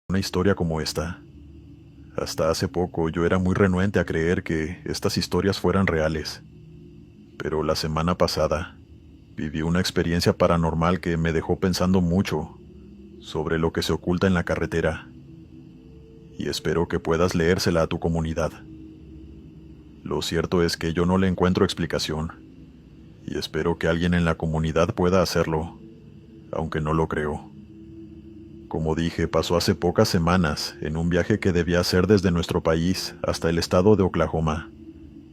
una historia como esta. Hasta hace poco yo era muy renuente a creer que estas historias fueran reales. Pero la semana pasada viví una experiencia paranormal que me dejó pensando mucho sobre lo que se oculta en la carretera. Y espero que puedas leérsela a tu comunidad. Lo cierto es que yo no le encuentro explicación, y espero que alguien en la comunidad pueda hacerlo, aunque no lo creo. Como dije, pasó hace pocas semanas en un viaje que debía hacer desde nuestro país hasta el estado de Oklahoma,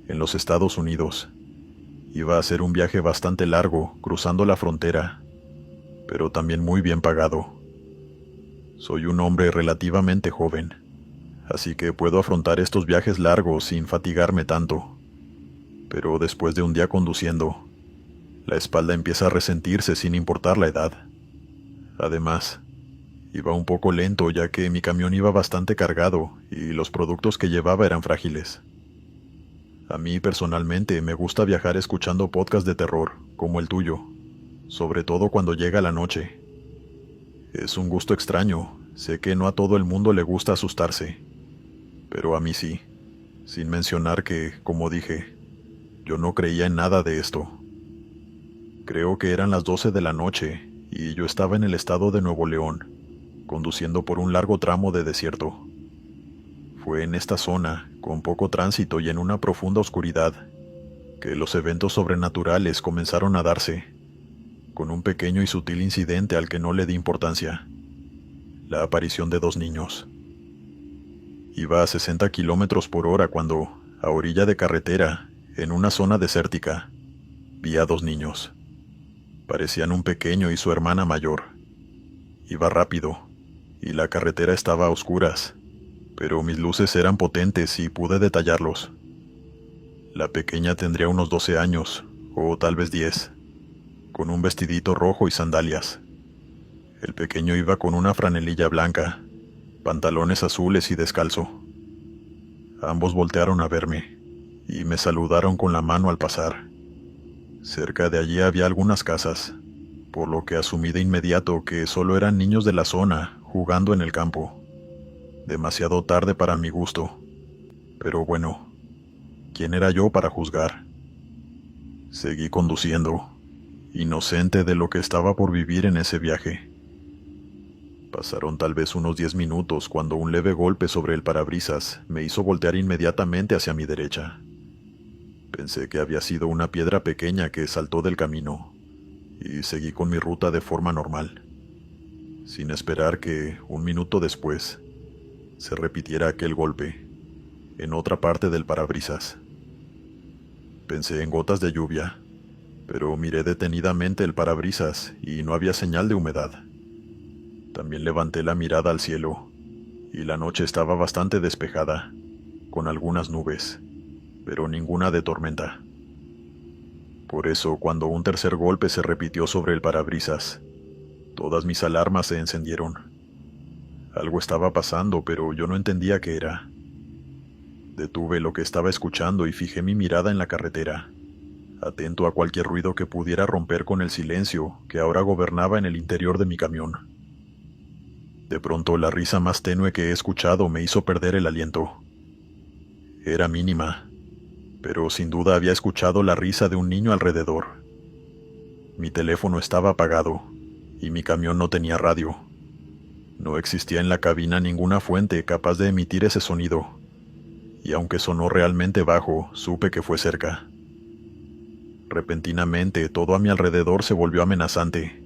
en los Estados Unidos. Iba a ser un viaje bastante largo, cruzando la frontera, pero también muy bien pagado. Soy un hombre relativamente joven, así que puedo afrontar estos viajes largos sin fatigarme tanto. Pero después de un día conduciendo, la espalda empieza a resentirse sin importar la edad. Además, iba un poco lento ya que mi camión iba bastante cargado y los productos que llevaba eran frágiles. A mí personalmente me gusta viajar escuchando podcasts de terror, como el tuyo, sobre todo cuando llega la noche. Es un gusto extraño, sé que no a todo el mundo le gusta asustarse, pero a mí sí, sin mencionar que, como dije, yo no creía en nada de esto. Creo que eran las 12 de la noche y yo estaba en el estado de Nuevo León, conduciendo por un largo tramo de desierto. Fue en esta zona, con poco tránsito y en una profunda oscuridad, que los eventos sobrenaturales comenzaron a darse, con un pequeño y sutil incidente al que no le di importancia: la aparición de dos niños. Iba a 60 kilómetros por hora cuando, a orilla de carretera, en una zona desértica, vi a dos niños. Parecían un pequeño y su hermana mayor. Iba rápido, y la carretera estaba a oscuras, pero mis luces eran potentes y pude detallarlos. La pequeña tendría unos 12 años, o tal vez 10, con un vestidito rojo y sandalias. El pequeño iba con una franelilla blanca, pantalones azules y descalzo. Ambos voltearon a verme, y me saludaron con la mano al pasar. Cerca de allí había algunas casas, por lo que asumí de inmediato que solo eran niños de la zona jugando en el campo. Demasiado tarde para mi gusto, pero bueno, ¿quién era yo para juzgar? Seguí conduciendo, inocente de lo que estaba por vivir en ese viaje. Pasaron tal vez unos 10 minutos cuando un leve golpe sobre el parabrisas me hizo voltear inmediatamente hacia mi derecha. Pensé que había sido una piedra pequeña que saltó del camino, y seguí con mi ruta de forma normal, sin esperar que, un minuto después, se repitiera aquel golpe, en otra parte del parabrisas. Pensé en gotas de lluvia, pero miré detenidamente el parabrisas y no había señal de humedad. También levanté la mirada al cielo, y la noche estaba bastante despejada, con algunas nubes, pero ninguna de tormenta. Por eso, cuando un tercer golpe se repitió sobre el parabrisas, todas mis alarmas se encendieron. Algo estaba pasando, pero yo no entendía qué era. Detuve lo que estaba escuchando y fijé mi mirada en la carretera, atento a cualquier ruido que pudiera romper con el silencio que ahora gobernaba en el interior de mi camión. De pronto, la risa más tenue que he escuchado me hizo perder el aliento. Era mínima, pero sin duda había escuchado la risa de un niño alrededor. Mi teléfono estaba apagado, y mi camión no tenía radio. No existía en la cabina ninguna fuente capaz de emitir ese sonido, y aunque sonó realmente bajo, supe que fue cerca. Repentinamente, todo a mi alrededor se volvió amenazante,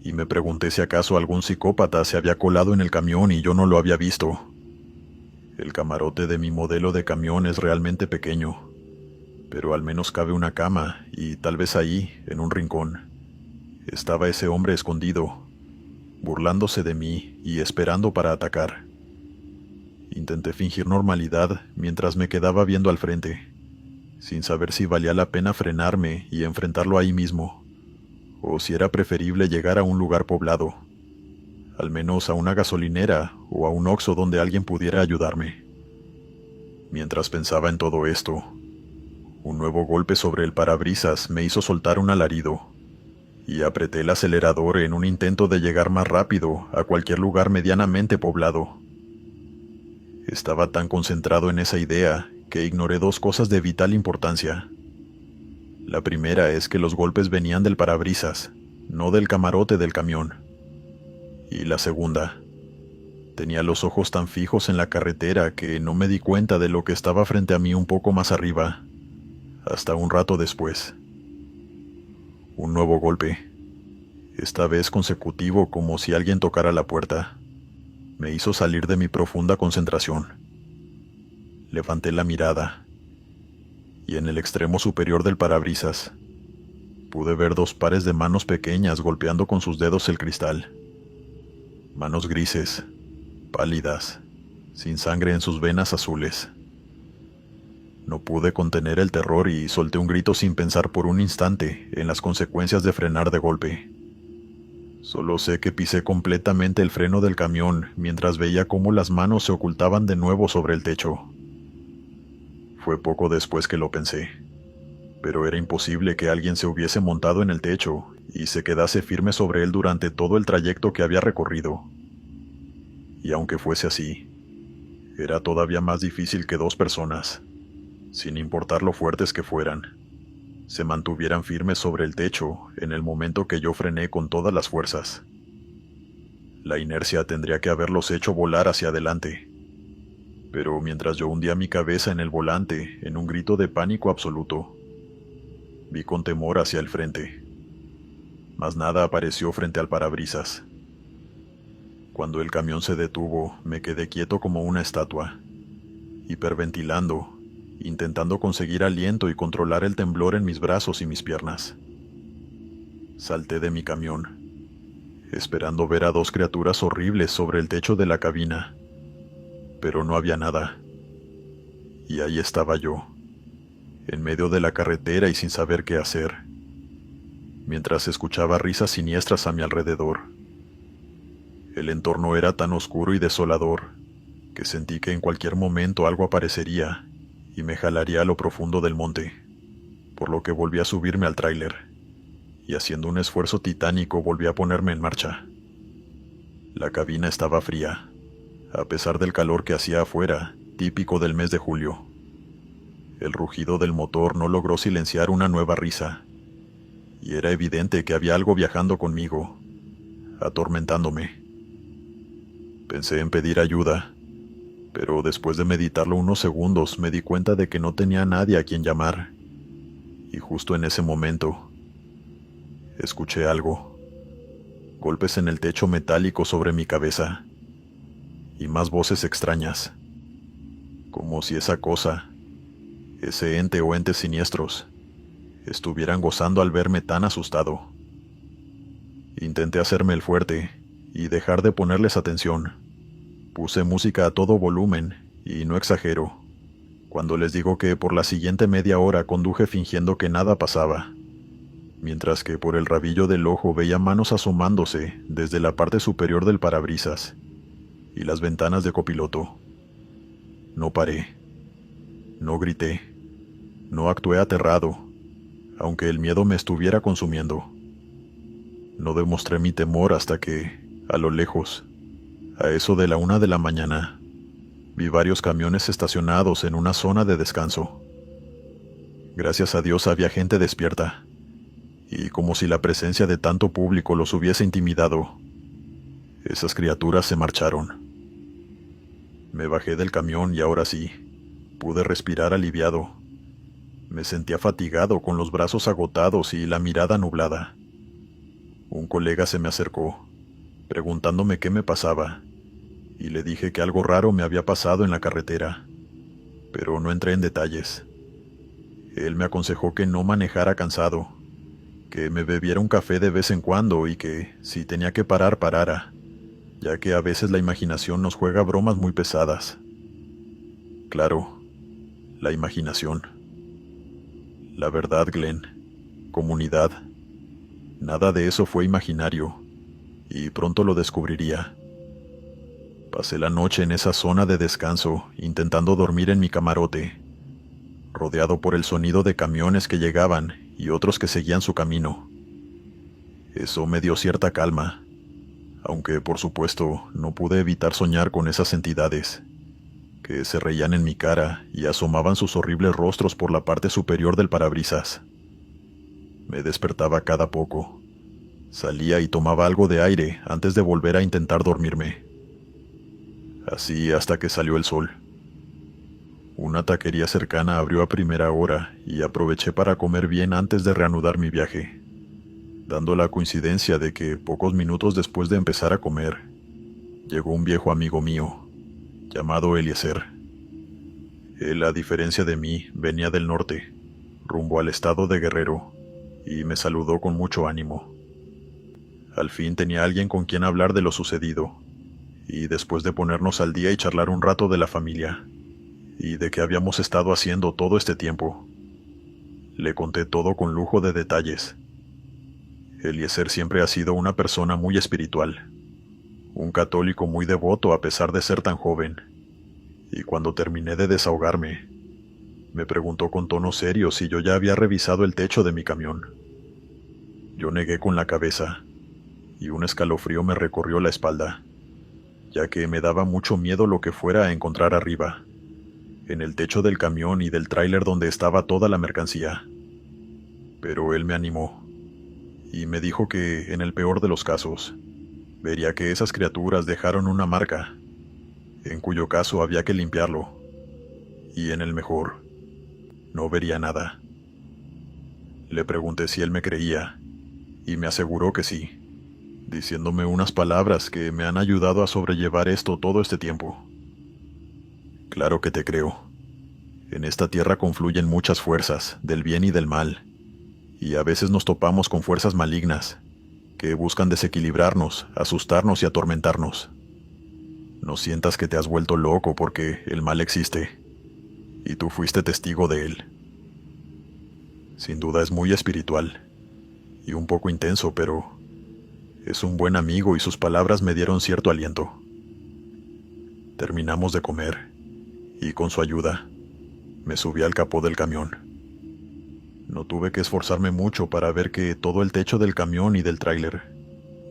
y me pregunté si acaso algún psicópata se había colado en el camión y yo no lo había visto. El camarote de mi modelo de camión es realmente pequeño, pero al menos cabe una cama, y tal vez ahí, en un rincón, estaba ese hombre escondido, burlándose de mí y esperando para atacar. Intenté fingir normalidad mientras me quedaba viendo al frente, sin saber si valía la pena frenarme y enfrentarlo ahí mismo, o si era preferible llegar a un lugar poblado, al menos a una gasolinera o a un Oxxo donde alguien pudiera ayudarme. Mientras pensaba en todo esto, un nuevo golpe sobre el parabrisas me hizo soltar un alarido, y apreté el acelerador en un intento de llegar más rápido a cualquier lugar medianamente poblado. Estaba tan concentrado en esa idea que ignoré dos cosas de vital importancia. La primera es que los golpes venían del parabrisas, no del camarote del camión. Y la segunda, tenía los ojos tan fijos en la carretera que no me di cuenta de lo que estaba frente a mí un poco más arriba, hasta un rato después. Un nuevo golpe, esta vez consecutivo como si alguien tocara la puerta, me hizo salir de mi profunda concentración. Levanté la mirada, y en el extremo superior del parabrisas, pude ver dos pares de manos pequeñas golpeando con sus dedos el cristal. Manos grises, pálidas, sin sangre en sus venas azules. No pude contener el terror y solté un grito sin pensar por un instante en las consecuencias de frenar de golpe. Solo sé que pisé completamente el freno del camión mientras veía cómo las manos se ocultaban de nuevo sobre el techo. Fue poco después que lo pensé, pero era imposible que alguien se hubiese montado en el techo y se quedase firme sobre él durante todo el trayecto que había recorrido. Y aunque fuese así, era todavía más difícil que dos personas, sin importar lo fuertes que fueran, se mantuvieran firmes sobre el techo en el momento que yo frené con todas las fuerzas. La inercia tendría que haberlos hecho volar hacia adelante, pero mientras yo hundía mi cabeza en el volante en un grito de pánico absoluto, vi con temor hacia el frente. Mas nada apareció frente al parabrisas. Cuando el camión se detuvo, me quedé quieto como una estatua, hiperventilando, intentando conseguir aliento y controlar el temblor en mis brazos y mis piernas. Salté de mi camión, esperando ver a dos criaturas horribles sobre el techo de la cabina, pero no había nada. Y ahí estaba yo, en medio de la carretera y sin saber qué hacer, mientras escuchaba risas siniestras a mi alrededor. El entorno era tan oscuro y desolador que sentí que en cualquier momento algo aparecería y me jalaría a lo profundo del monte, por lo que volví a subirme al tráiler, y haciendo un esfuerzo titánico volví a ponerme en marcha. La cabina estaba fría, a pesar del calor que hacía afuera, típico del mes de julio. El rugido del motor no logró silenciar una nueva risa, y era evidente que había algo viajando conmigo, atormentándome. Pensé en pedir ayuda, pero después de meditarlo unos segundos me di cuenta de que no tenía a nadie a quien llamar, y justo en ese momento escuché algo, golpes en el techo metálico sobre mi cabeza, y más voces extrañas, como si esa cosa, ese ente o entes siniestros, estuvieran gozando al verme tan asustado. Intenté hacerme el fuerte y dejar de ponerles atención. Puse música a todo volumen, y no exagero, cuando les digo que por la siguiente media hora conduje fingiendo que nada pasaba, mientras que por el rabillo del ojo veía manos asomándose desde la parte superior del parabrisas y las ventanas de copiloto. No paré, no grité, no actué aterrado, aunque el miedo me estuviera consumiendo. No demostré mi temor hasta que, a lo lejos, a eso de la 1 de la mañana, vi varios camiones estacionados en una zona de descanso. Gracias a Dios había gente despierta, y como si la presencia de tanto público los hubiese intimidado, esas criaturas se marcharon. Me bajé del camión y ahora sí, pude respirar aliviado. Me sentía fatigado con los brazos agotados y la mirada nublada. Un colega se me acercó, preguntándome qué me pasaba, y le dije que algo raro me había pasado en la carretera, pero no entré en detalles. Él me aconsejó que no manejara cansado, que me bebiera un café de vez en cuando y que, si tenía que parar, parara, ya que a veces la imaginación nos juega bromas muy pesadas. Claro, la imaginación. La verdad, Glenn, comunidad, nada de eso fue imaginario, y pronto lo descubriría. Pasé la noche en esa zona de descanso, intentando dormir en mi camarote, rodeado por el sonido de camiones que llegaban y otros que seguían su camino. Eso me dio cierta calma, aunque por supuesto no pude evitar soñar con esas entidades, que se reían en mi cara y asomaban sus horribles rostros por la parte superior del parabrisas. Me despertaba cada poco. Salía y tomaba algo de aire antes de volver a intentar dormirme. Así hasta que salió el sol. Una taquería cercana abrió a primera hora y aproveché para comer bien antes de reanudar mi viaje, dando la coincidencia de que pocos minutos después de empezar a comer, llegó un viejo amigo mío, llamado Eliezer. Él, a diferencia de mí, venía del norte, rumbo al estado de Guerrero, y me saludó con mucho ánimo. Al fin tenía alguien con quien hablar de lo sucedido, y después de ponernos al día y charlar un rato de la familia, y de qué habíamos estado haciendo todo este tiempo, le conté todo con lujo de detalles. Eliezer siempre ha sido una persona muy espiritual, un católico muy devoto a pesar de ser tan joven, y cuando terminé de desahogarme, me preguntó con tono serio si yo ya había revisado el techo de mi camión. Yo negué con la cabeza, y un escalofrío me recorrió la espalda, ya que me daba mucho miedo lo que fuera a encontrar arriba, en el techo del camión y del tráiler donde estaba toda la mercancía. Pero él me animó, y me dijo que, en el peor de los casos, vería que esas criaturas dejaron una marca, en cuyo caso había que limpiarlo, y en el mejor, no vería nada. Le pregunté si él me creía, y me aseguró que sí, diciéndome unas palabras que me han ayudado a sobrellevar esto todo este tiempo. Claro que te creo. En esta tierra confluyen muchas fuerzas, del bien y del mal, y a veces nos topamos con fuerzas malignas, que buscan desequilibrarnos, asustarnos y atormentarnos. No sientas que te has vuelto loco porque el mal existe, y tú fuiste testigo de él. Sin duda es muy espiritual, y un poco intenso, pero es un buen amigo y sus palabras me dieron cierto aliento. Terminamos de comer, y con su ayuda, me subí al capó del camión. No tuve que esforzarme mucho para ver que todo el techo del camión y del tráiler,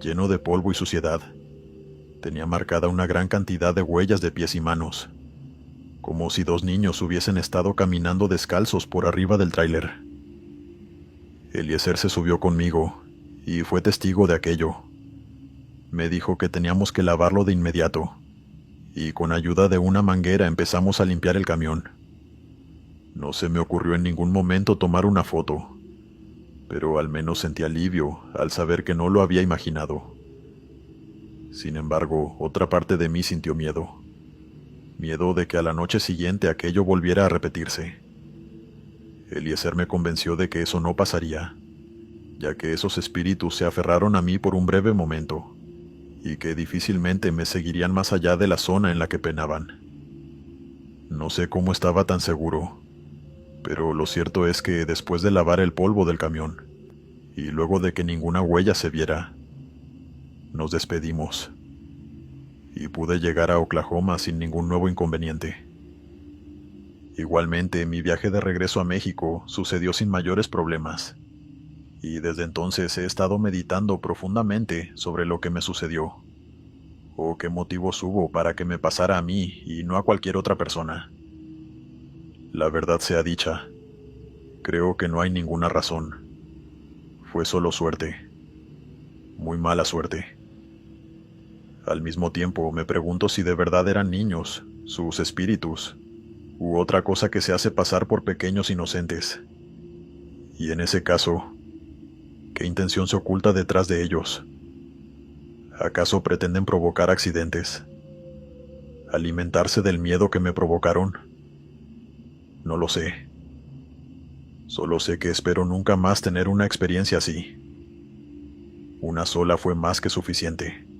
lleno de polvo y suciedad, tenía marcada una gran cantidad de huellas de pies y manos, como si dos niños hubiesen estado caminando descalzos por arriba del tráiler. Eliezer se subió conmigo y fue testigo de aquello. Me dijo que teníamos que lavarlo de inmediato, y con ayuda de una manguera empezamos a limpiar el camión. No se me ocurrió en ningún momento tomar una foto, pero al menos sentí alivio al saber que no lo había imaginado. Sin embargo, otra parte de mí sintió miedo. Miedo de que a la noche siguiente aquello volviera a repetirse. Eliezer me convenció de que eso no pasaría, ya que esos espíritus se aferraron a mí por un breve momento, y que difícilmente me seguirían más allá de la zona en la que penaban. No sé cómo estaba tan seguro, pero lo cierto es que después de lavar el polvo del camión, y luego de que ninguna huella se viera, nos despedimos, y pude llegar a Oklahoma sin ningún nuevo inconveniente. Igualmente, mi viaje de regreso a México sucedió sin mayores problemas, y desde entonces he estado meditando profundamente sobre lo que me sucedió, o qué motivos hubo para que me pasara a mí y no a cualquier otra persona. La verdad sea dicha, creo que no hay ninguna razón. Fue solo suerte, muy mala suerte. Al mismo tiempo, me pregunto si de verdad eran niños, sus espíritus, u otra cosa que se hace pasar por pequeños inocentes. Y en ese caso, ¿qué intención se oculta detrás de ellos? ¿Acaso pretenden provocar accidentes? ¿Alimentarse del miedo que me provocaron? No lo sé. Solo sé que espero nunca más tener una experiencia así. Una sola fue más que suficiente.